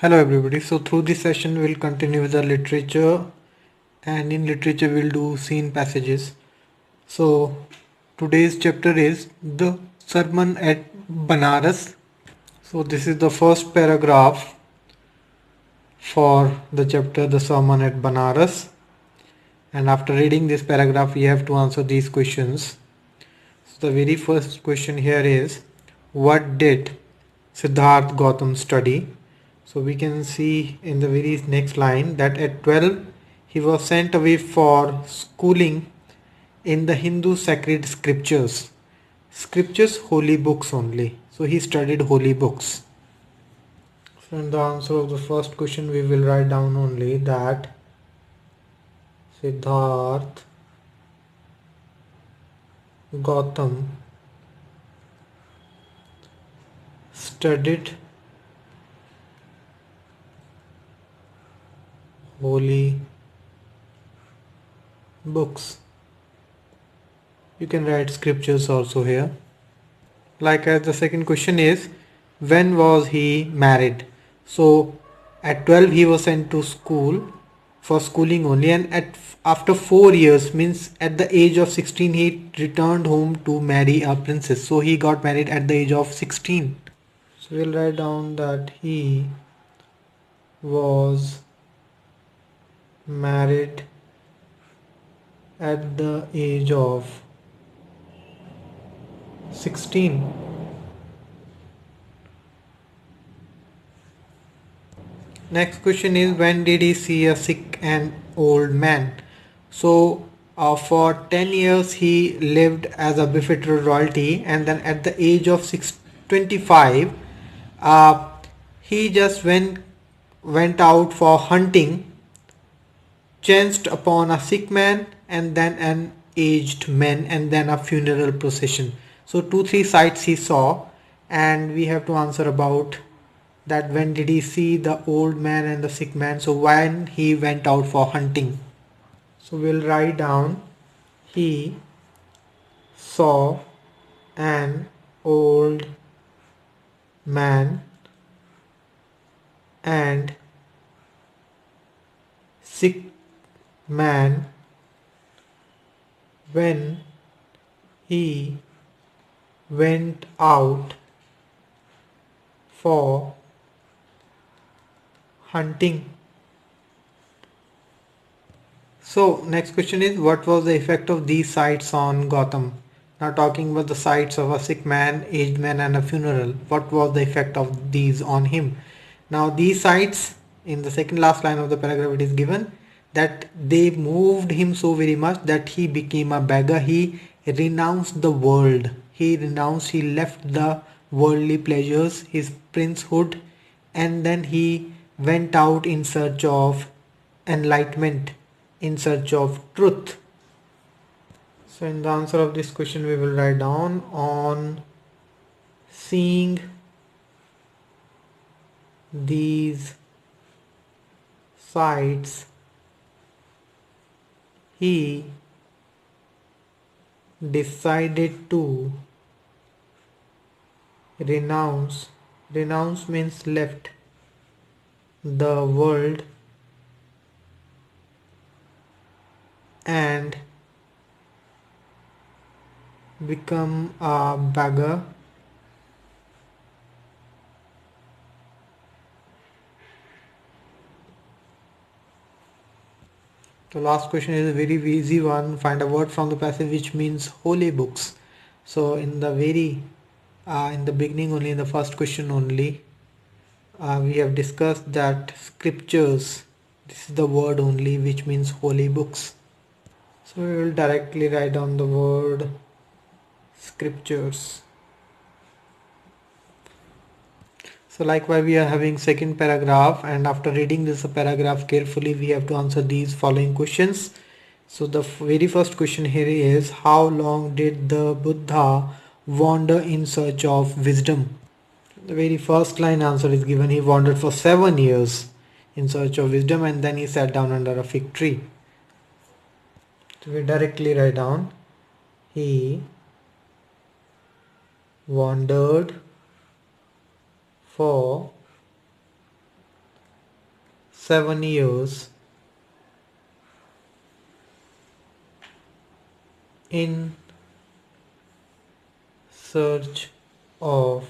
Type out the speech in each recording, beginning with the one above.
Hello everybody. So through this session we'll continue with the literature, and in literature we'll do scene passages. So today's chapter is the sermon at Banaras. So this is the first paragraph for the chapter the sermon at Banaras, and after reading this paragraph we have to answer these questions. So the very first question here is, what did Siddharth Gautam study? So we can see in the very next line that at 12 he was sent away for schooling in the Hindu sacred scriptures. Scriptures, holy books only. So he studied holy books. So in the answer of the first question we will write down only that Siddharth Gautam studied holy books. You can write scriptures also here. Likewise, the second question is, when was he married? So at 12 he was sent to school for schooling only, and after 4 years, means at the age of 16 he returned home to marry a princess. So he got married at the age of 16. So we'll write down that he was married at the age of 16. Next question is, when did he see a sick and old man? So for 10 years he lived as a befitted royalty, and then at the age of 25 uh, he just went out for hunting, chanced upon a sick man and then an aged man and then a funeral procession. So 2-3 sights he saw, and we have to answer about that when did he see the old man and the sick man. So when he went out for hunting. So we'll write down, he saw an old man and sick man when he went out for hunting. So next question is, what was the effect of these sights on Gotham? Now talking about the sights of a sick man, aged man and a funeral. What was the effect of these on him? Now these sights, in the second last line of the paragraph it is given that they moved him so very much that he became a beggar. He renounced the world. He left the worldly pleasures, his princehood, and then he went out in search of enlightenment, in search of truth. So in the answer of this question we will write down, on seeing these sights he decided to renounce means left, the world and become a beggar. The last question is a very easy one. Find a word from the passage which means holy books. So in the in the beginning only, in the first question only, we have discussed that scriptures, this is the word only which means holy books. So we will directly write down the word scriptures. So likewise we are having second paragraph, and after reading this paragraph carefully we have to answer these following questions. So the very first question here is, how long did the Buddha wander in search of wisdom? The very first line answer is given, he wandered for 7 years in search of wisdom and then he sat down under a fig tree. So we directly write down, he wandered for 7 years in search of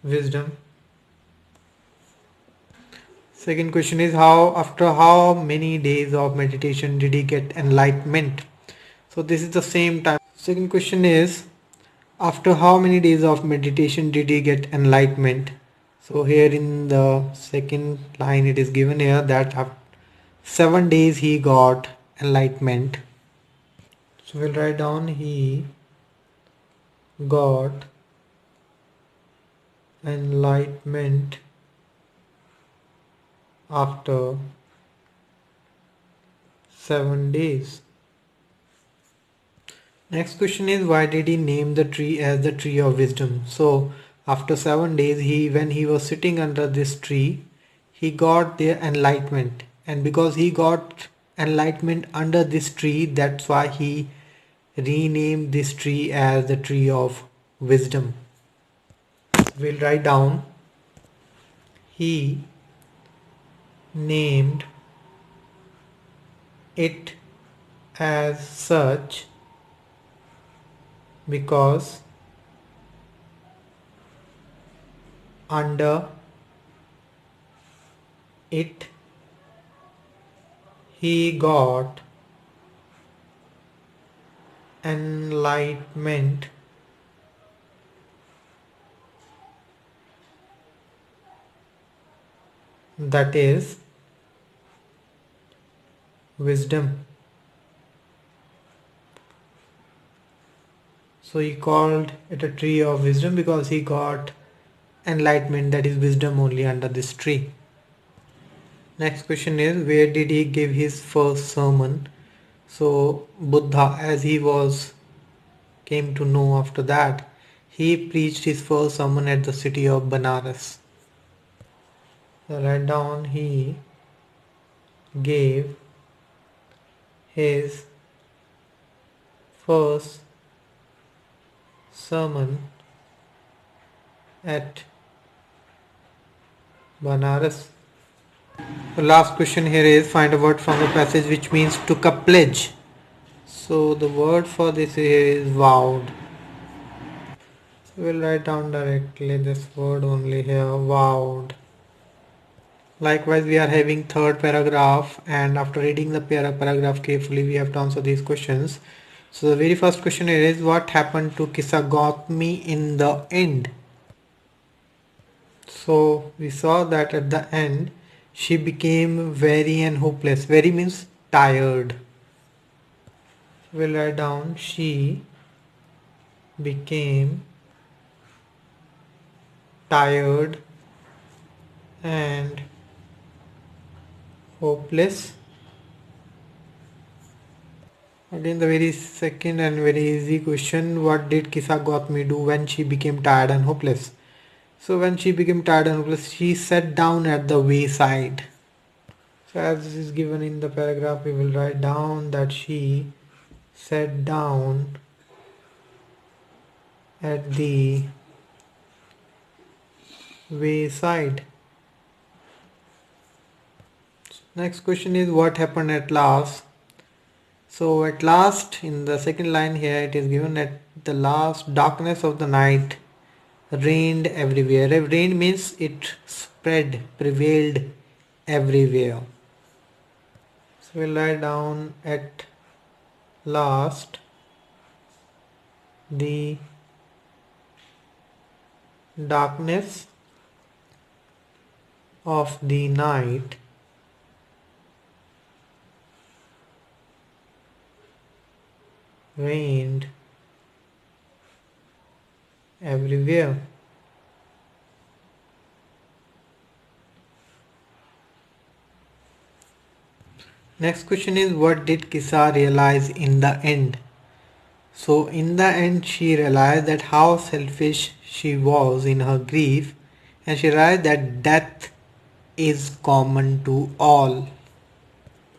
wisdom. Second question is after how many days of meditation did he get enlightenment? So this is the same time. Second question is after how many days of meditation did he get enlightenment? So here in the second line it is given here that after 7 days he got enlightenment. So we'll write down he got enlightenment after 7 days. Next question is why did he name the tree as the tree of wisdom? So after 7 days when he was sitting under this tree he got their enlightenment, and because he got enlightenment under this tree, that's why he renamed this tree as the tree of wisdom. We'll write down he named it as such because under it he got enlightenment, that is wisdom. So he called it a tree of wisdom because he got enlightenment, that is wisdom, only under this tree. Next question is where did he give his first sermon? So Buddha, as he came to know after that, he preached his first sermon at the city of Benaras. So write down he gave his first sermon at Banaras. The last question here is find a word from the passage which means took a pledge. So the word for this here is vowed. So we'll write down directly this word only here, vowed. Likewise, we are having third paragraph, and after reading the paragraph carefully, we have to answer these questions. So the very first question here is what happened to Kisagotmi in the end? So we saw that at the end she became weary and hopeless. Weary means tired. We'll write down she became tired and hopeless. Again the very second and very easy question, what did Kisagotmi do when she became tired and hopeless? So when she became tired and hopeless, she sat down at the wayside. So as this is given in the paragraph, we will write down that she sat down at the wayside. Next question is what happened at last? So at last, in the second line here, it is given at the last darkness of the night reigned everywhere. Reigned means it spread, prevailed everywhere. So we'll write down at last the darkness of the night reigned everywhere. Next question is what did Kisa realize in the end? So in the end she realized that how selfish she was in her grief, and she realized that death is common to all.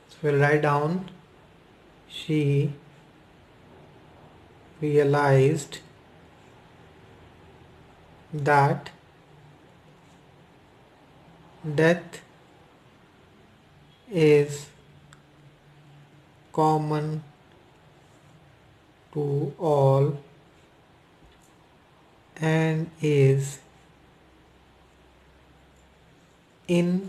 So we'll write down she realized that Death is common to all and is inevitable,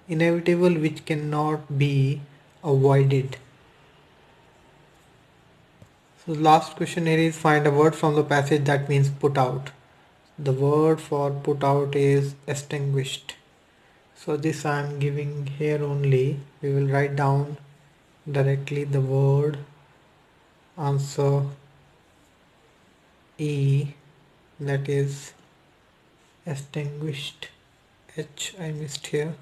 which cannot be avoided. So last question here is find a word from the passage that means put out. The word for put out is extinguished. So this I am giving here only. We will write down directly the word answer E, that is extinguished. H I missed here.